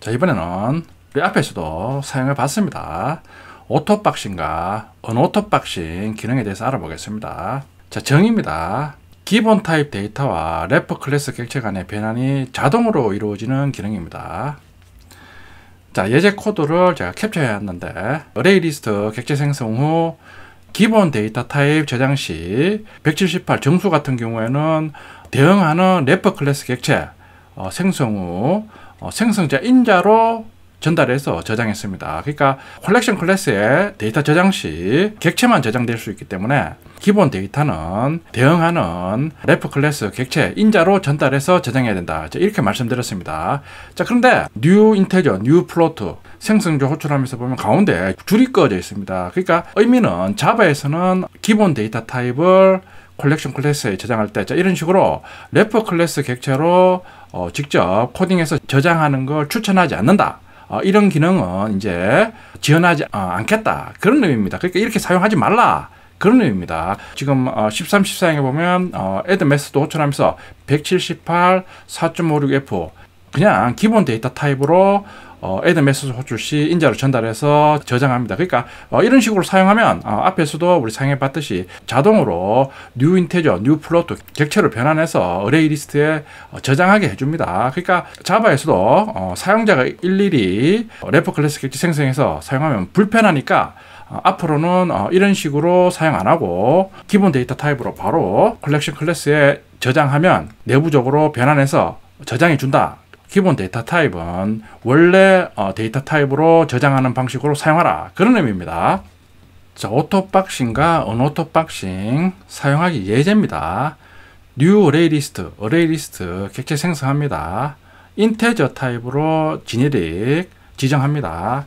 자, 이번에는 우리 앞에서도 사용해 봤습니다. 오토박싱과 언오토박싱 기능에 대해서 알아보겠습니다. 자, 정의입니다. 기본 타입 데이터와 래퍼 클래스 객체 간의 변환이 자동으로 이루어지는 기능입니다. 자, 예제 코드를 제가 캡처해 왔는데, 어레이 리스트 객체 생성 후 기본 데이터 타입 저장 시 178 정수 같은 경우에는 대응하는 래퍼 클래스 객체 생성 후 생성자 인자로 전달해서 저장했습니다. 그러니까 컬렉션 클래스의 데이터 저장 시 객체만 저장될 수 있기 때문에 기본 데이터는 대응하는 래퍼 클래스 객체 인자로 전달해서 저장해야 된다. 이렇게 말씀드렸습니다. 자, 그런데 new integer, new float 생성조 호출하면서 보면 가운데 줄이 꺼져 있습니다. 그러니까 의미는 자바에서는 기본 데이터 타입을 컬렉션 클래스에 저장할 때 이런 식으로 래퍼 클래스 객체로 직접 코딩해서 저장하는 걸 추천하지 않는다. 이런 기능은 이제 지원하지 않겠다. 그런 의미입니다. 그러니까 이렇게 사용하지 말라. 그런 의미입니다. 지금 13, 14행에 보면 add 메소드 호출하면서 178 4.56f 그냥 기본 데이터 타입으로 add 메소드 호출 시 인자로 전달해서 저장합니다. 그러니까 이런 식으로 사용하면 앞에서도 우리 사용해 봤듯이 자동으로 new integer, new float 객체를 변환해서 어레이 리스트에 저장하게 해줍니다. 그러니까 자바에서도 사용자가 일일이 래퍼 클래스 객체 생성해서 사용하면 불편하니까 앞으로는 이런 식으로 사용 안 하고 기본 데이터 타입으로 바로 컬렉션 클래스에 저장하면 내부적으로 변환해서 저장해 준다. 기본 데이터 타입은 원래 데이터 타입으로 저장하는 방식으로 사용하라. 그런 의미입니다. 자, 오토박싱과 언오토박싱 사용하기 예제입니다. new array list 객체 생성합니다. integer 타입으로 generic 지정합니다.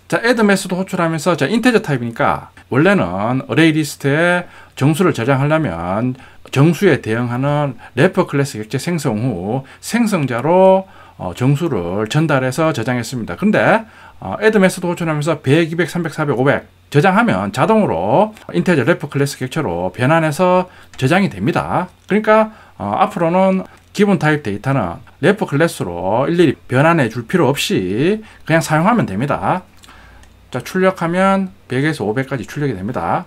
자, add 메소드 호출하면서 integer 타입이니까 원래는 array 리스트에 정수를 저장하려면 정수에 대응하는 래퍼 클래스 객체 생성 후 생성자로 정수를 전달해서 저장했습니다. 근데 add 메소드 호출하면서 100, 200, 300, 400, 500 저장하면 자동으로 인테저 래퍼 클래스 객체로 변환해서 저장이 됩니다. 그러니까 앞으로는 기본 타입 데이터는 래퍼 클래스로 일일이 변환해 줄 필요 없이 그냥 사용하면 됩니다. 자, 출력하면 100에서 500까지 출력이 됩니다.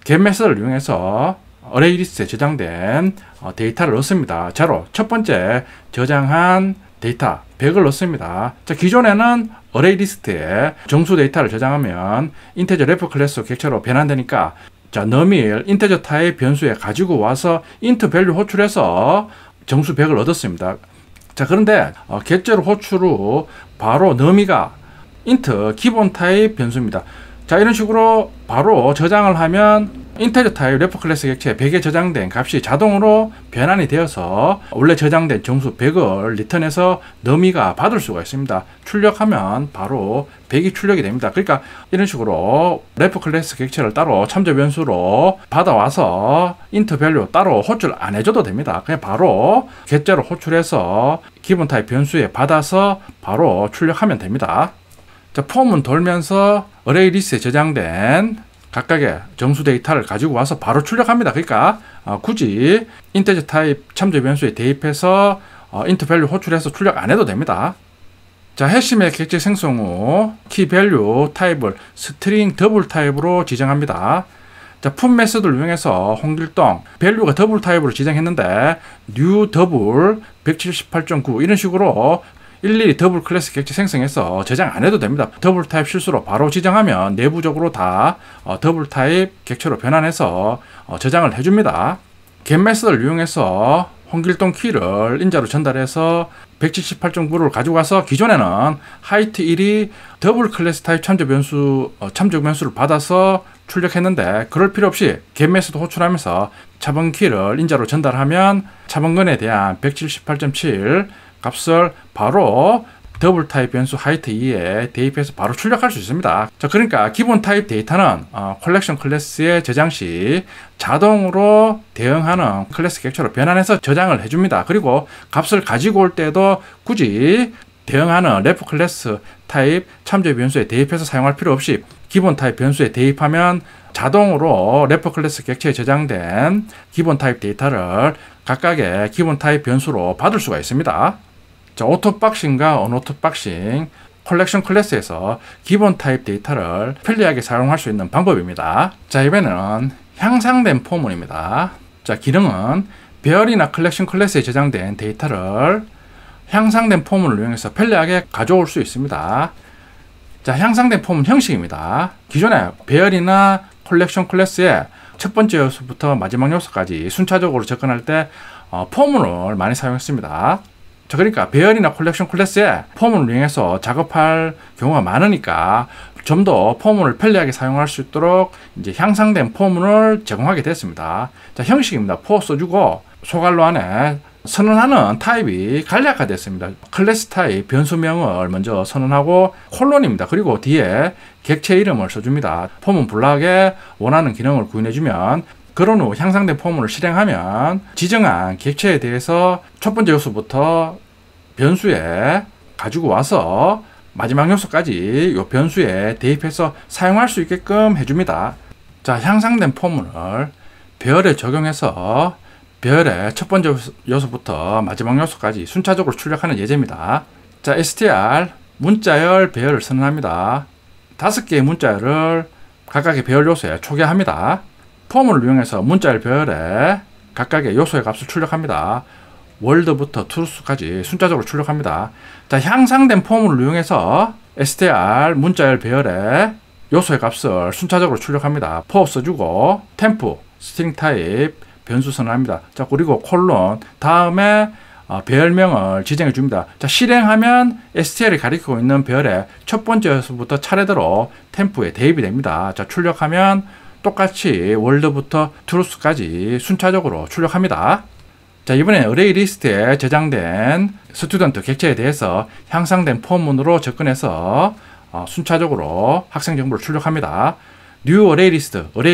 get 메서드를 이용해서 어레이 리스트에 저장된 데이터를 넣습니다. 자로 첫 번째 저장한 데이터 100을 넣습니다. 자, 기존에는 어레이 리스트에 정수 데이터를 저장하면 인테저 래퍼 클래스 객체로 변환되니까 자, num일 인테저 타입 변수에 가지고 와서 int 밸류 호출해서 정수 100을 얻었습니다. 자, 그런데 객체로 호출 후 바로 num이가 int 기본 타입 변수입니다. 자, 이런 식으로 바로 저장을 하면 인테저 타입 래퍼 클래스 객체 100에 저장된 값이 자동으로 변환이 되어서 원래 저장된 정수 100을 리턴해서 너미가 받을 수가 있습니다. 출력하면 바로 100이 출력이 됩니다. 그러니까 이런 식으로 래퍼 클래스 객체를 따로 참조 변수로 받아와서 int 밸류 따로 호출 안 해줘도 됩니다. 그냥 바로 객체로 호출해서 기본 타입 변수에 받아서 바로 출력하면 됩니다. 자, 폼은 돌면서 어레이 리스트에 저장된 각각의 정수 데이터를 가지고 와서 바로 출력합니다. 그러니까 굳이 인테저 타입 참조 변수에 대입해서 int 밸류 호출해서 출력 안 해도 됩니다. 자, 해시맥 객체 생성 후 키 밸류 타입을 스트링 더블 타입으로 지정합니다. 자, 품 메서드를 이용해서 홍길동 밸류가 더블 타입으로 지정했는데 new 더블 178.9 이런 식으로 일일이 더블 클래스 객체 생성해서 저장 안 해도 됩니다. 더블 타입 실수로 바로 지정하면 내부적으로 다 더블 타입 객체로 변환해서 저장을 해줍니다. get 메서드를 이용해서 홍길동 키를 인자로 전달해서 178.9를 가지고 가서 기존에는 height 1이 더블 클래스 타입 참조 변수를 받아서 출력했는데 그럴 필요 없이 get 메서드 호출하면서 차번 키를 인자로 전달하면 차번근에 대한 178.7 값을 바로 더블 타입 변수 height 2에 대입해서 바로 출력할 수 있습니다. 자, 그러니까 기본 타입 데이터는 컬렉션 클래스에 저장 시 자동으로 대응하는 클래스 객체로 변환해서 저장을 해줍니다. 그리고 값을 가지고 올 때도 굳이 대응하는 래퍼 클래스 타입 참조 변수에 대입해서 사용할 필요 없이 기본 타입 변수에 대입하면 자동으로 래퍼 클래스 객체에 저장된 기본 타입 데이터를 각각의 기본 타입 변수로 받을 수가 있습니다. 자, 오토박싱과 언오토박싱 컬렉션 클래스에서 기본 타입 데이터를 편리하게 사용할 수 있는 방법입니다. 자, 이번에는 향상된 포문입니다. 자, 기능은 배열이나 컬렉션 클래스에 저장된 데이터를 향상된 포문을 이용해서 편리하게 가져올 수 있습니다. 자, 향상된 포문 형식입니다. 기존에 배열이나 컬렉션 클래스에 첫 번째 요소부터 마지막 요소까지 순차적으로 접근할 때 포문을 많이 사용했습니다. 자, 그러니까 배열이나 컬렉션 클래스에 포문을 이용해서 작업할 경우가 많으니까 좀 더 포문을 편리하게 사용할 수 있도록 이제 향상된 포문을 제공하게 됐습니다. 자, 형식입니다. 포 써주고 소괄로 안에 선언하는 타입이 간략화됐습니다. 클래스 타입 변수명을 먼저 선언하고 콜론입니다. 그리고 뒤에 객체 이름을 써줍니다. 포문 블락에 원하는 기능을 구현해주면 그런 후 향상된 포문을 실행하면 지정한 객체에 대해서 첫 번째 요소부터 변수에 가지고 와서 마지막 요소까지 이 변수에 대입해서 사용할 수 있게끔 해줍니다. 자, 향상된 포문을 배열에 적용해서 배열의 첫 번째 요소부터 마지막 요소까지 순차적으로 출력하는 예제입니다. 자, str 문자열 배열을 선언합니다. 5개의 문자열을 각각의 배열 요소에 초기화합니다. 포문을 이용해서 문자열 배열에 각각의 요소의 값을 출력합니다. 월드부터 truth까지 순차적으로 출력합니다. 자, 향상된 포문을 이용해서 str 문자열 배열에 요소의 값을 순차적으로 출력합니다. for 써주고 temp string 타입 변수 선언합니다. 자, 그리고 콜론 다음에 배열명을 지정해 줍니다. 자, 실행하면 str이 가리키고 있는 배열의 첫 번째 요소부터 차례대로 템프에 대입이 됩니다. 자, 출력하면 똑같이 월드부터 truth까지 순차적으로 출력합니다. 자, 이번에 어레이 리스트에 저장된 스튜던트 객체에 대해서 향상된 포문으로 접근해서 순차적으로 학생 정보를 출력합니다. new array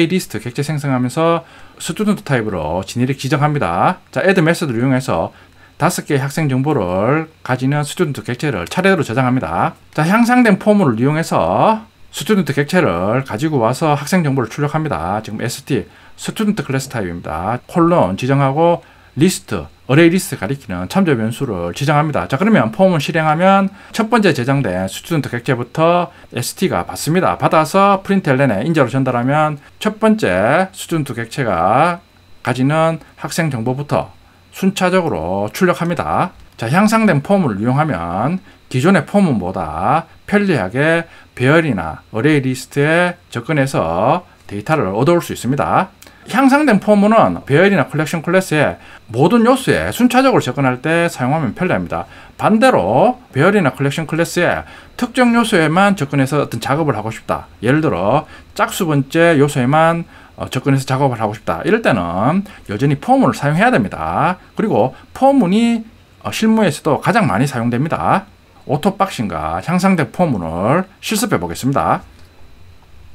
리스트 객체 생성하면서 스튜던트 타입으로 지네릭 지정합니다. 자, add 메소드를 이용해서 5개의 학생 정보를 가지는 스튜던트 객체를 차례대로 저장합니다. 자, 향상된 포문을 이용해서 스튜던트 객체를 가지고 와서 학생 정보를 출력합니다. 지금 st 스튜던트 클래스 타입입니다. 콜론 지정하고 리스트 어레이 리스트 가리키는 참조 변수를 지정합니다. 자, 그러면 폼을 실행하면 첫 번째 저장된 스튜던트 객체부터 st가 받습니다. 받아서 println에 인자로 전달하면 첫 번째 스튜던트 객체가 가지는 학생 정보부터 순차적으로 출력합니다. 자, 향상된 폼을 이용하면 기존의 폼은보다 편리하게 배열이나 어레이 리스트에 접근해서 데이터를 얻어올 수 있습니다. 향상된 포문은 배열이나 컬렉션 클래스의 모든 요소에 순차적으로 접근할 때 사용하면 편리합니다. 반대로 배열이나 컬렉션 클래스의 특정 요소에만 접근해서 어떤 작업을 하고 싶다. 예를 들어 짝수 번째 요소에만 접근해서 작업을 하고 싶다. 이럴 때는 여전히 포문을 사용해야 됩니다. 그리고 포문이 실무에서도 가장 많이 사용됩니다. 오토박싱과 향상된 포문을 실습해 보겠습니다.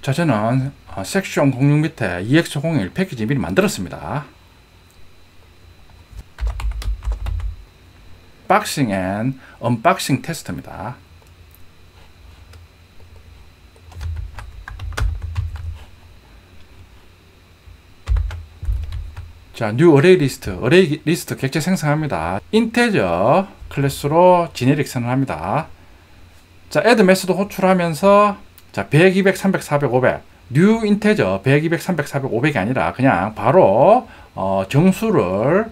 자, 저는 섹션 06 밑에 EX01 패키지 미리 만들었습니다. 박싱 앤 언박싱 테스트입니다. 자, new array 리스트 객체 생성합니다. 인테저 클래스로 지네릭 선언합니다. 자, add 메소드 호출하면서 자, 100, 200, 300, 400, 500 new 인테저 100, 200, 300, 400, 500이 아니라 그냥 바로 정수를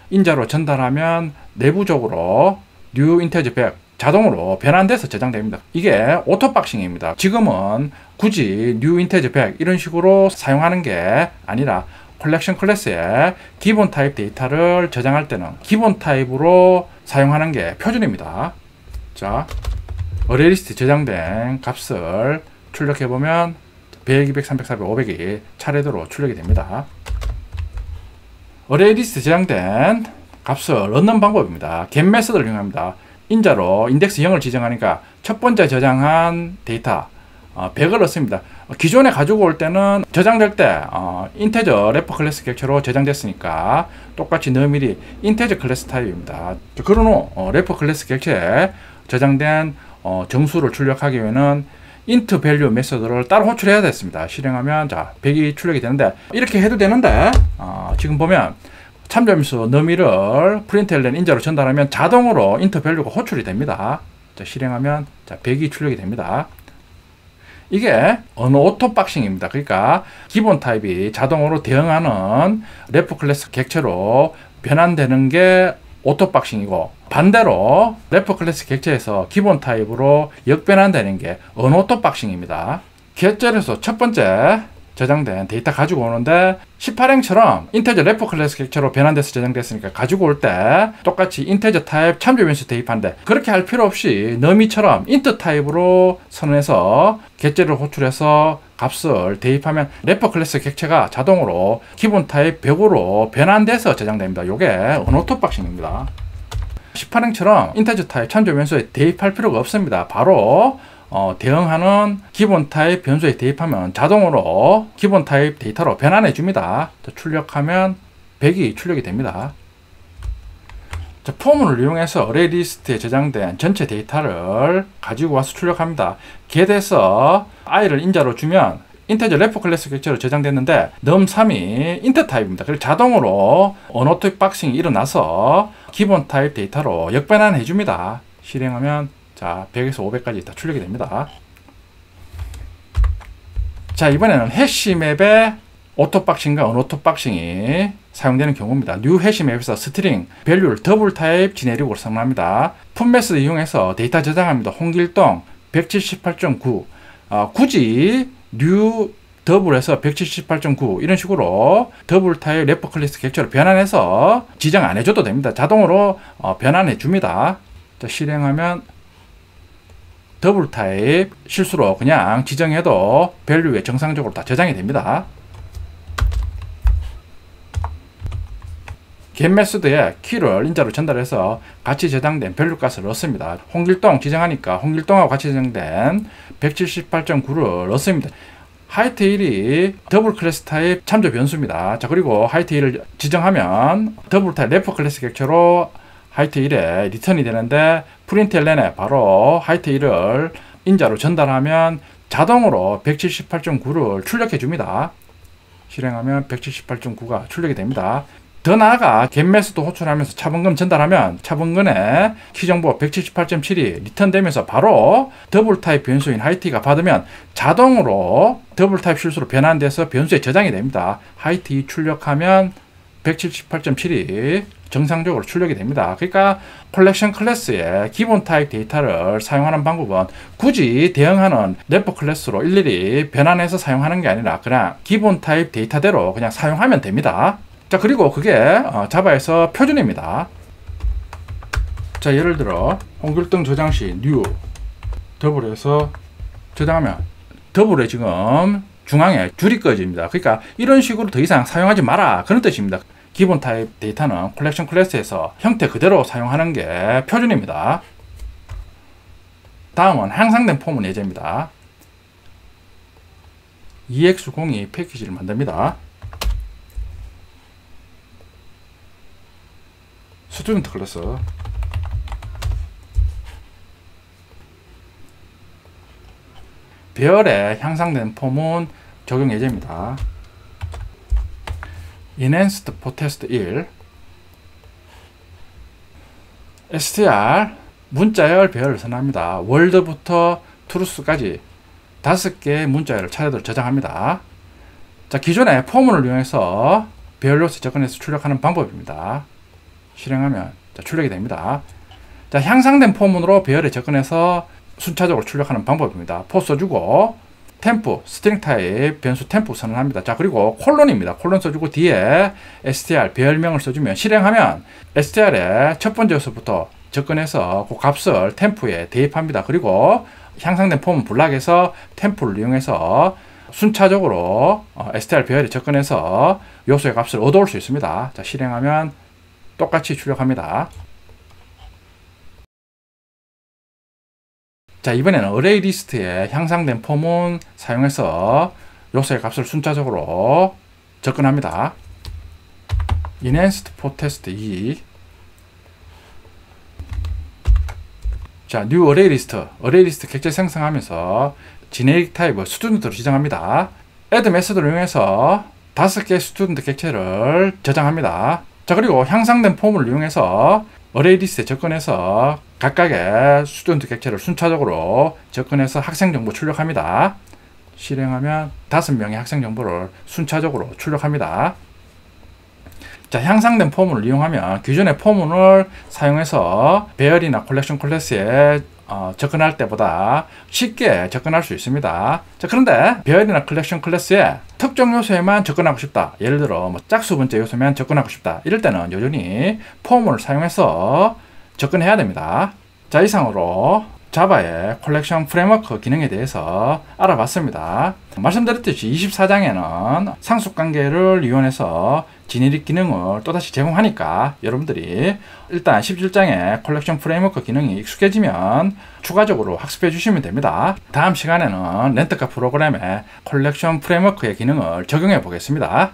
인자로 전달하면 내부적으로 new 인테저 100 자동으로 변환돼서 저장됩니다. 이게 오토박싱입니다. 지금은 굳이 new 인테저 100 이런 식으로 사용하는 게 아니라 컬렉션 클래스에 기본 타입 데이터를 저장할 때는 기본 타입으로 사용하는 게 표준입니다. 자, 어레이 리스트 저장된 값을 출력해보면 100, 200, 300, 400, 500이 차례대로 출력이 됩니다. 어레이 리스트 저장된 값을 넣는 방법입니다. get 메소드를 이용합니다. 인자로 인덱스 0을 지정하니까 첫 번째 저장한 데이터 100을 넣습니다. 기존에 가지고 올 때는 저장될 때 인테저 래퍼 클래스 객체로 저장됐으니까 똑같이 너미리 인테저 클래스 타입입니다. 그런 후 래퍼 클래스 객체에 저장된 정수를 출력하기 위해서는 int value 메소드를 따로 호출해야 됐습니다. 실행하면 자 100이 출력이 되는데 이렇게 해도 되는데 지금 보면 참조함수 너미를 프린트LN 인자로 전달하면 자동으로 인터 밸류가 호출이 됩니다. 자, 실행하면 자, 100이 출력이 됩니다. 이게 언어 오토 박싱입니다. 그러니까 기본 타입이 자동으로 대응하는 레프 클래스 객체로 변환되는 게 오토 박싱이고, 반대로 레프 클래스 객체에서 기본 타입으로 역변환되는 게 언어 오토 박싱입니다. 객체에서 첫 번째 저장된 데이터 가지고 오는데 18행처럼 인테저 레프 클래스 객체로 변환돼서 저장됐으니까 가지고 올 때 똑같이 인테저 타입 참조 변수 대입하는데, 그렇게 할 필요 없이 너미처럼 인트 타입으로 선언해서 객체를 호출해서 값을 대입하면 레프 클래스 객체가 자동으로 기본 타입 100으로 변환돼서 저장됩니다. 요게 언어토 박싱입니다. 18행처럼 인테저 타입 참조 변수에 대입할 필요가 없습니다. 바로 대응하는 기본 타입 변수에 대입하면 자동으로 기본 타입 데이터로 변환해 줍니다. 출력하면 100이 출력이 됩니다. 자, 포문을 이용해서 어레이 리스트에 저장된 전체 데이터를 가지고 와서 출력합니다. get에서 i를 인자로 주면 인테저 레프 클래스 객체로 저장됐는데 num3이 인트 타입입니다. 그래서 자동으로 언어토 박싱이 일어나서 기본 타입 데이터로 역변환해 줍니다. 실행하면 자, 100에서 500까지 다 출력이 됩니다. 자, 이번에는 해시맵의 오토박싱과 언어토박싱이 사용되는 경우입니다. new 해시맵에서 스트링 밸류를 더블 타입 지네릭으로 선언합니다. 풋 메소드 이용해서 데이터 저장합니다. 홍길동 178.9 굳이 new 더블에서 178.9 이런 식으로 더블 타입 레프 클래스 객체로 변환해서 지정 안 해줘도 됩니다. 자동으로 변환해 줍니다. 자, 실행하면 더블 타입 실수로 그냥 지정해도 밸류에 정상적으로 다 저장이 됩니다. get 메소드에 키를 인자로 전달해서 같이 저장된 밸류 값을 넣습니다. 홍길동 지정하니까 홍길동하고 같이 저장된 178.9를 넣습니다. 하이트 1이 더블 클래스 타입 참조 변수입니다. 자, 그리고 하이트 1을 지정하면 더블 타입 레프 클래스 객체로 하이트 1에 리턴이 되는데, 프린트LN에 바로 하이트 1을 인자로 전달하면 자동으로 178.9를 출력해 줍니다. 실행하면 178.9가 출력이 됩니다. 더 나아가 get 메소드 호출하면서 차분근 전달하면 차분근에 키정보 178.7이 리턴되면서 바로 더블 타입 변수인 하이트가 받으면 자동으로 더블 타입 실수로 변환돼서 변수에 저장이 됩니다. 하이트 2 출력하면 178.7이 정상적으로 출력이 됩니다. 그러니까 컬렉션 클래스의 기본 타입 데이터를 사용하는 방법은 굳이 대응하는 레프 클래스로 일일이 변환해서 사용하는 게 아니라 그냥 기본 타입 데이터대로 그냥 사용하면 됩니다. 자, 그리고 그게 자바에서 표준입니다. 자, 예를 들어 홍길동 저장 시 new 더블에서 저장하면 더블에 지금 중앙에 줄이 꺼집니다. 그러니까 이런 식으로 더 이상 사용하지 마라, 그런 뜻입니다. 기본 타입 데이터는 컬렉션 클래스에서 형태 그대로 사용하는 게 표준입니다. 다음은 향상된 포문 예제입니다. EX02 패키지를 만듭니다. 스튜던트 클래스 배열에 향상된 포문 적용 예제입니다. enhanced for test 1 str 문자열 배열을 선언합니다. 월드부터 truth까지 5개의 문자열을 차례대로 저장합니다. 자, 기존의 포문을 이용해서 배열 요소 접근해서 출력하는 방법입니다. 실행하면 자, 출력이 됩니다. 자, 향상된 포문으로 배열에 접근해서 순차적으로 출력하는 방법입니다. 포 써주고 템프, 스트링 타입 변수 템프 선언합니다. 자, 그리고 콜론입니다. 콜론 써주고 뒤에 str 배열명을 써주면 실행하면 str의 첫 번째 요소부터 접근해서 그 값을 템프에 대입합니다. 그리고 향상된 포문 블락에서 템프를 이용해서 순차적으로 str 배열에 접근해서 요소의 값을 얻어올 수 있습니다. 자, 실행하면 똑같이 출력합니다. 자, 이번에는 어레이 리스트에 향상된 포문 사용해서 요소의 값을 순차적으로 접근합니다. enhanced for test 2 자, new array list 객체 생성하면서 generic 타입을 스튜던트로 지정합니다. add 메소드를 이용해서 5개의 스튜던트 객체를 저장합니다. 자, 그리고 향상된 폼을 이용해서 어레이 리스트에 접근해서 각각의 스튜던트 객체를 순차적으로 접근해서 학생 정보 출력합니다. 실행하면 5명의 학생 정보를 순차적으로 출력합니다. 자, 향상된 포문을 이용하면 기존의 포문을 사용해서 배열이나 컬렉션 클래스에 접근할 때보다 쉽게 접근할 수 있습니다. 자, 그런데 배열이나 컬렉션 클래스에 특정 요소에만 접근하고 싶다. 예를 들어 짝수 번째 요소만 접근하고 싶다. 이럴 때는 여전히 포문을 사용해서 접근해야 됩니다. 자, 이상으로 자바의 컬렉션 프레임워크 기능에 대해서 알아봤습니다. 말씀드렸듯이 24장에는 상속관계를 이용해서 지네릭 기능을 또다시 제공하니까 여러분들이 일단 17장의 컬렉션 프레임워크 기능이 익숙해지면 추가적으로 학습해 주시면 됩니다. 다음 시간에는 렌터카 프로그램의 컬렉션 프레임워크의 기능을 적용해 보겠습니다.